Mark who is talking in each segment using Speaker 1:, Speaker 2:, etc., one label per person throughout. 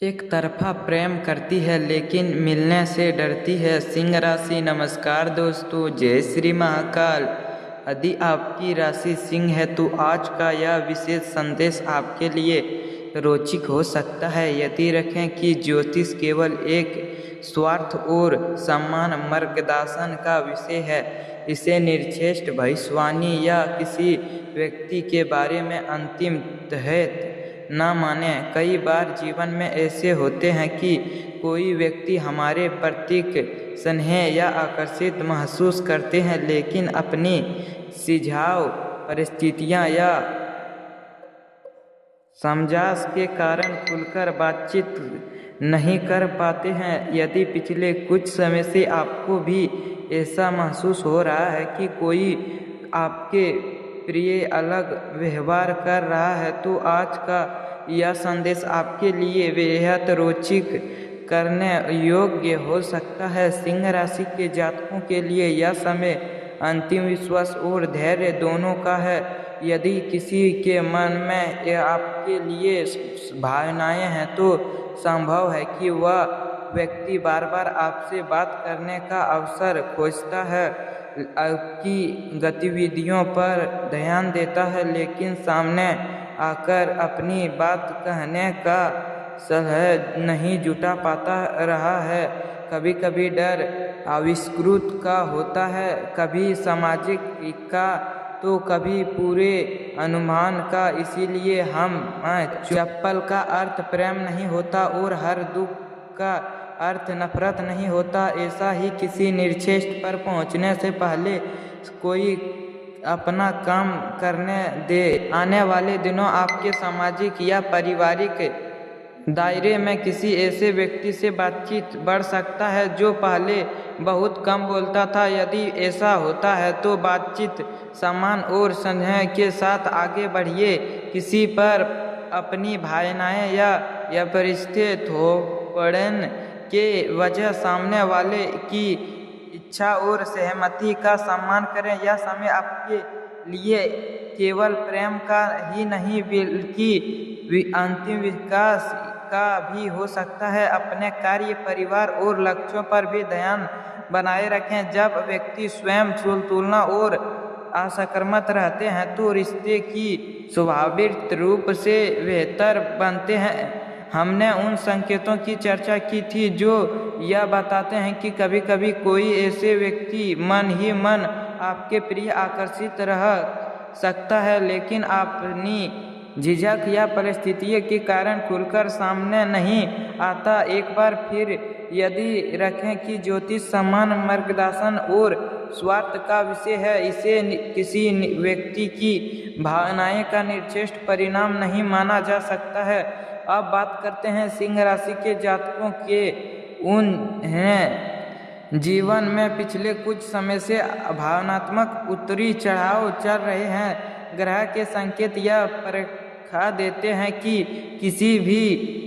Speaker 1: एक तरफा प्रेम करती है लेकिन मिलने से डरती है। सिंह राशि। नमस्कार दोस्तों, जय श्री महाकाल। यदि आपकी राशि सिंह है तो आज का यह विशेष संदेश आपके लिए रोचक हो सकता है। यदि रखें कि ज्योतिष केवल एक स्वार्थ और सम्मान मार्गदर्शन का विषय है, इसे निर्दिष्ट भविष्यवाणी या किसी व्यक्ति के बारे में अंतिम तहत न माने। कई बार जीवन में ऐसे होते हैं कि कोई व्यक्ति हमारे प्रति स्नेह या आकर्षित महसूस करते हैं, लेकिन अपनी सुझाव परिस्थितियां या समझास के कारण खुलकर बातचीत नहीं कर पाते हैं। यदि पिछले कुछ समय से आपको भी ऐसा महसूस हो रहा है कि कोई आपके प्रिय अलग व्यवहार कर रहा है, तो आज का यह संदेश आपके लिए बेहद रोचक करने योग्य हो सकता है। सिंह राशि के जातकों के लिए यह समय अंतिम विश्वास और धैर्य दोनों का है। यदि किसी के मन में यह आपके लिए भावनाएं हैं, तो संभव है कि वह व्यक्ति बार बार आपसे बात करने का अवसर खोजता है, आपकी गतिविधियों पर ध्यान देता है, लेकिन सामने आकर अपनी बात कहने का साहस नहीं जुटा पाता रहा है। कभी कभी डर आविष्कृत का होता है, कभी सामाजिक का, तो कभी पूरे अनुमान का। इसीलिए हम चप्पल का अर्थ प्रेम नहीं होता और हर दुख का अर्थ नफरत नहीं होता। ऐसा ही किसी निर्दिष्ट पर पहुंचने से पहले कोई अपना काम करने दे। आने वाले दिनों आपके सामाजिक या पारिवारिक दायरे में किसी ऐसे व्यक्ति से बातचीत बढ़ सकता है जो पहले बहुत कम बोलता था। यदि ऐसा होता है तो बातचीत सम्मान और स्नेह के साथ आगे बढ़िए। किसी पर अपनी भावनाएं या परिस्थिति हो पड़ने के वजह सामने वाले की इच्छा और सहमति का सम्मान करें। यह समय आपके लिए केवल प्रेम का ही नहीं बल्कि अंतिम विकास का भी हो सकता है। अपने कार्य, परिवार और लक्ष्यों पर भी ध्यान बनाए रखें। जब व्यक्ति स्वयं तुलना और असकारात्मक रहते हैं तो रिश्ते की स्वाभाविक रूप से बेहतर बनते हैं। हमने उन संकेतों की चर्चा की थी जो यह बताते हैं कि कभी कभी कोई ऐसे व्यक्ति मन ही मन आपके प्रिय आकर्षित रह सकता है, लेकिन अपनी झिझक या परिस्थितियों के कारण खुलकर सामने नहीं आता। एक बार फिर यदि रखें कि ज्योतिष सम्मान मार्गदर्शन और स्वार्थ का विषय है, इसे किसी व्यक्ति की भावनाएं का निर्दिष्ट परिणाम नहीं माना जा सकता है। अब बात करते हैं सिंह राशि के जातकों के। उन्हें जीवन में पिछले कुछ समय से भावनात्मक उतरी चढ़ाव चल रहे हैं। ग्रह के संकेत यह परखा देते हैं कि किसी भी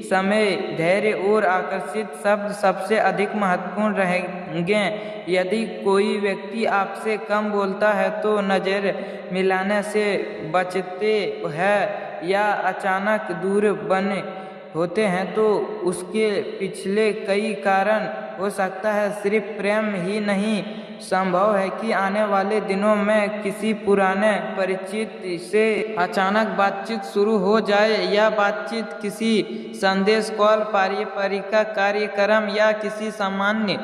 Speaker 1: समय धैर्य और आकर्षित शब्द सबसे अधिक महत्वपूर्ण रहेंगे। यदि कोई व्यक्ति आपसे कम बोलता है तो नज़र मिलाने से बचते हैं या अचानक दूर बने होते हैं, तो उसके पिछले कई कारण हो सकता है। सिर्फ प्रेम ही नहीं, संभव है कि आने वाले दिनों में किसी पुराने परिचित से अचानक बातचीत शुरू हो जाए। या बातचीत किसी संदेश, कॉल, पारिवारिक कार्यक्रम या किसी सामान्य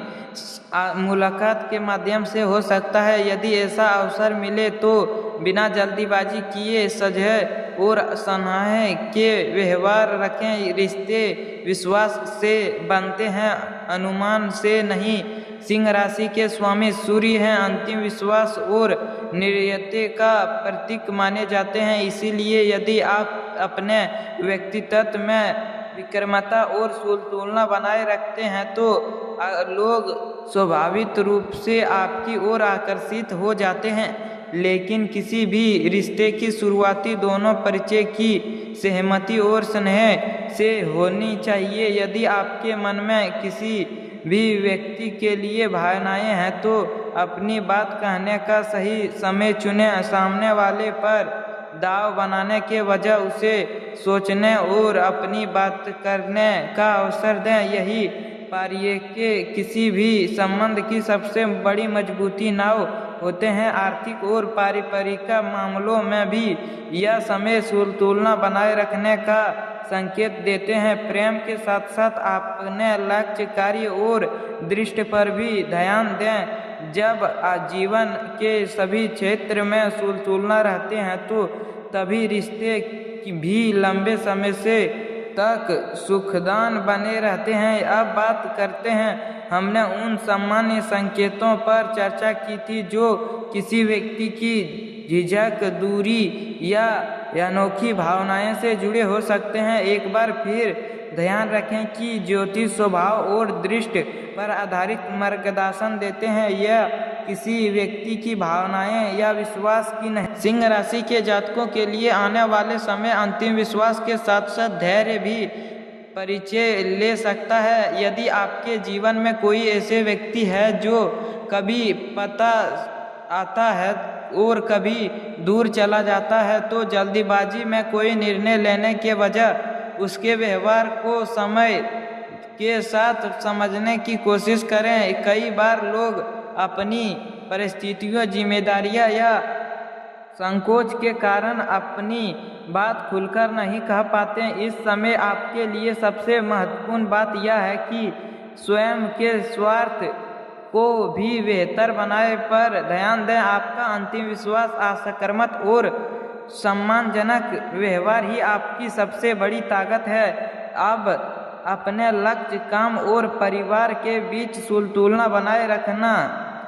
Speaker 1: मुलाकात के माध्यम से हो सकता है। यदि ऐसा अवसर मिले तो बिना जल्दीबाजी किए सजग और स्नेह के व्यवहार रखें। रिश्ते विश्वास से बनते हैं, अनुमान से नहीं। सिंह राशि के स्वामी सूर्य हैं, अंतिम विश्वास और निर्दयता का प्रतीक माने जाते हैं। इसीलिए यदि आप अपने व्यक्तित्व में विक्रमता और तुलना बनाए रखते हैं तो लोग स्वाभाविक रूप से आपकी ओर आकर्षित हो जाते हैं। लेकिन किसी भी रिश्ते की शुरुआती दोनों परिचय की सहमति और स्नेह से होनी चाहिए। यदि आपके मन में किसी भी व्यक्ति के लिए भावनाएं हैं तो अपनी बात कहने का सही समय चुनें। सामने वाले पर दाव बनाने के वजह उसे सोचने और अपनी बात करने का अवसर दें। यही पारिये के किसी भी संबंध की सबसे बड़ी मजबूती नाव होते हैं। आर्थिक और पारिवारिक मामलों में भी यह समय तुलना बनाए रखने का संकेत देते हैं। प्रेम के साथ साथ अपने लक्ष्य, कार्य और दृष्टि पर भी ध्यान दें। जब जीवन के सभी क्षेत्र में तुलना रहते हैं तो तभी रिश्ते भी लंबे समय से तक सुखदान बने रहते हैं। अब बात करते हैं, हमने उन सामान्य संकेतों पर चर्चा की थी जो किसी व्यक्ति की झिझक, दूरी या अनोखी भावनाएं से जुड़े हो सकते हैं। एक बार फिर ध्यान रखें कि ज्योतिष स्वभाव और दृष्टि पर आधारित मार्गदर्शन देते हैं, यह किसी व्यक्ति की भावनाएं या विश्वास की नहीं। सिंह राशि के जातकों के लिए आने वाले समय अंतिम विश्वास के साथ साथ धैर्य भी परिचय ले सकता है। यदि आपके जीवन में कोई ऐसे व्यक्ति है जो कभी पता आता है और कभी दूर चला जाता है, तो जल्दीबाजी में कोई निर्णय लेने के बजाय उसके व्यवहार को समय के साथ समझने की कोशिश करें। कई बार लोग अपनी परिस्थितियों, जिम्मेदारियां या संकोच के कारण अपनी बात खुलकर नहीं कह पाते। इस समय आपके लिए सबसे महत्वपूर्ण बात यह है कि स्वयं के स्वार्थ को भी बेहतर बनाने पर ध्यान दें। आपका अंतिम विश्वास, आक्रामक और सम्मानजनक व्यवहार ही आपकी सबसे बड़ी ताकत है। अब अपने लक्ष्य, काम और परिवार के बीच तुलना बनाए रखना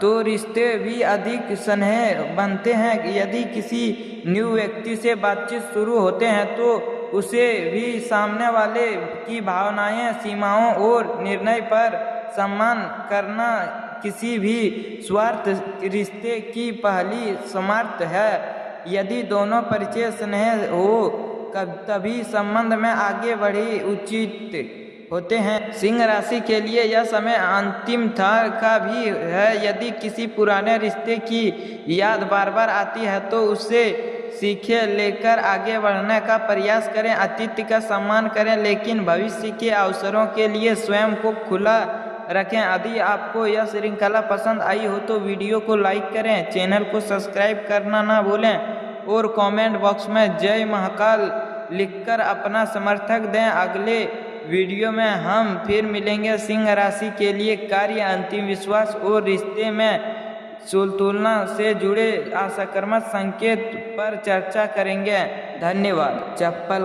Speaker 1: तो रिश्ते भी अधिक स्नेह बनते हैं। यदि किसी न्यू व्यक्ति से बातचीत शुरू होते हैं तो उसे भी सामने वाले की भावनाएं, सीमाओं और निर्णय पर सम्मान करना किसी भी स्वार्थ रिश्ते की पहली शर्त है। यदि दोनों परिचय स्नेह हो तभी संबंध में आगे बढ़ी उचित होते हैं। सिंह राशि के लिए यह समय अंतिम थाह का भी है। यदि किसी पुराने रिश्ते की याद बार बार आती है तो उसे सीखे लेकर आगे बढ़ने का प्रयास करें। अतीत का सम्मान करें लेकिन भविष्य के अवसरों के लिए स्वयं को खुला रखें। यदि आपको यह श्रृंखला पसंद आई हो तो वीडियो को लाइक करें, चैनल को सब्सक्राइब करना ना भूलें और कमेंट बॉक्स में जय महाकाल लिखकर अपना समर्थन दें। अगले वीडियो में हम फिर मिलेंगे। सिंह राशि के लिए कार्य, अंतिम विश्वास और रिश्ते में तुलना से जुड़े आक्रामक संकेत पर चर्चा करेंगे। धन्यवाद। चप्पल